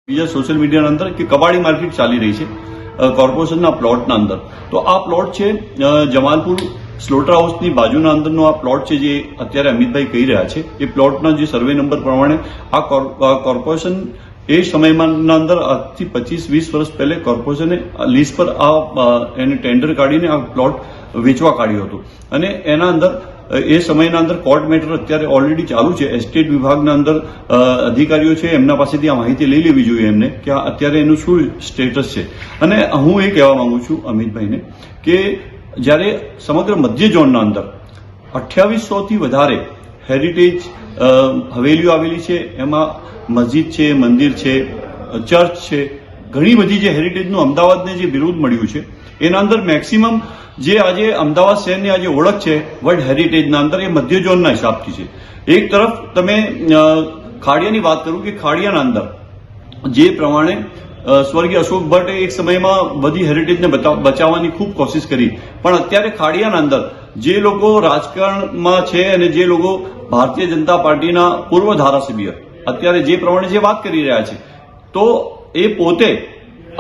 બીજા સોશિયલ મીડિયાના અંદર કે કબાડી માર્કેટ ચાલી રહી છે કોર્પોરેશનના પ્લોટના અંદર. તો આ પ્લોટ છે જમાલપુર સ્લોટર હાઉસની બાજુના અંદરનો આ પ્લોટ છે જે અત્યારે અમિતભાઈ કહી રહ્યા છે. એ પ્લોટના જે સર્વે નંબર પ્રમાણે આ કોર્પોરેશન એ સમયમાં અંદર આજથી 25-20 વર્ષ પહેલે કોર્પોરેશને લીઝ પર એને ટેન્ડર કાઢીને આ પ્લોટ વેચવા કાઢ્યો હતો અને એના અંદર એ સમયના અંદર કોર્ટ મેટર અત્યારે ઓલરેડી ચાલુ છે. એસ્ટેટ વિભાગના અંદર અધિકારીઓ છે એમના પાસેથી આ માહિતી લઈ લેવી જોઈએ એમને કે અત્યારે એનું શું સ્ટેટસ છે. અને હું એ કહેવા માંગુ છું અમિતભાઈને કે જ્યારે સમગ્ર મધ્ય ઝોનના અંદર 2800થી વધારે હેરિટેજ હવેલીઓ આવેલી છે. એમાં મસ્જિદ છે, મંદિર છે, ચર્ચ છે, ઘણી બધી જે હેરિટેજનું અમદાવાદને જે બિરુદ મળ્યું છે એના અંદર મેક્સિમમ જે આજે અમદાવાદ શહેરની આજે ઓળખ છે વર્લ્ડ હેરિટેજના અંદર એ મધ્ય ઝોનના હિસાબથી છે. એક તરફ તમે ખાડિયાની વાત કરું કે ખાડિયાના અંદર જે પ્રમાણે સ્વર્ગીય અશોક ભટ્ટે એક સમયમાં બધી હેરિટેજને બચાવવાની ખૂબ કોશિશ કરી, પણ અત્યારે ખાડિયાના અંદર જે લોકો રાજકારણમાં છે અને જે લોકો ભારતીય જનતા પાર્ટીના પૂર્વ ધારાસભ્ય અત્યારે જે પ્રમાણે જે વાત કરી રહ્યા છે, તો એ પોતે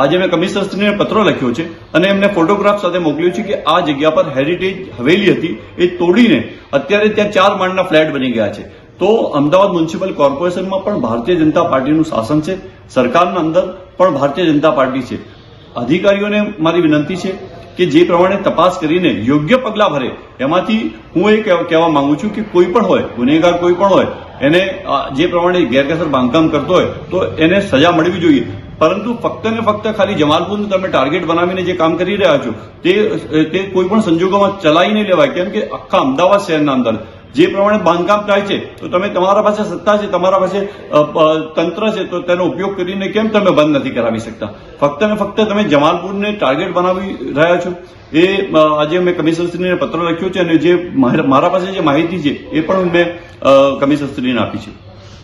આજે મેં કમિશનરશ્રીને પત્ર લખ્યો છે અને એમને ફોટોગ્રાફ સાથે મોકલ્યું છે કે આ જગ્યા પર હેરિટેજ હવેલી હતી એ તોડીને અત્યારે ત્યાં 4 માળના ફ્લેટ બની ગયા છે. તો અમદાવાદ મ્યુનિસિપલ કોર્પોરેશનમાં પણ ભારતીય જનતા પાર્ટીનું શાસન છે, સરકારના અંદર પણ ભારતીય જનતા પાર્ટી છે. અધિકારીઓને મારી વિનંતી છે કે જે પ્રમાણે તપાસ કરીને યોગ્ય પગલાં ભરે. એમાંથી હું એ કહેવા માંગુ છું કે કોઈ પણ હોય, ગુનેગાર કોઈ પણ હોય, એને જે પ્રમાણે ગેરકાયદેસર બાંધકામ કરતો હોય તો એને સજા મળવી જોઈએ. પરંતુ ફક્ત ને ફક્ત ખાલી જમાલપુરને તમે ટાર્ગેટ બનાવીને જે કામ કરી રહ્યા છો તે કોઈ પણ સંજોગોમાં ચલાવી નહીં લેવાય. કેમ કે આખા અમદાવાદ શહેરના અંદર જે પ્રમાણે બાંધકામ થાય છે તો તમે તમારા પાસે સત્તા છે, તમારા પાસે તંત્ર છે, તો તેનો ઉપયોગ કરીને કેમ તમે બંધ નથી કરાવી શકતા? ફક્ત ને ફક્ત તમે જમાલપુરને ટાર્ગેટ બનાવી રહ્યા છો. એ આજે મેં કમિશનરશ્રીને પત્ર લખ્યો છે અને જે મારા પાસે જે માહિતી છે એ પણ મેં કમિશનરશ્રીને આપી છે.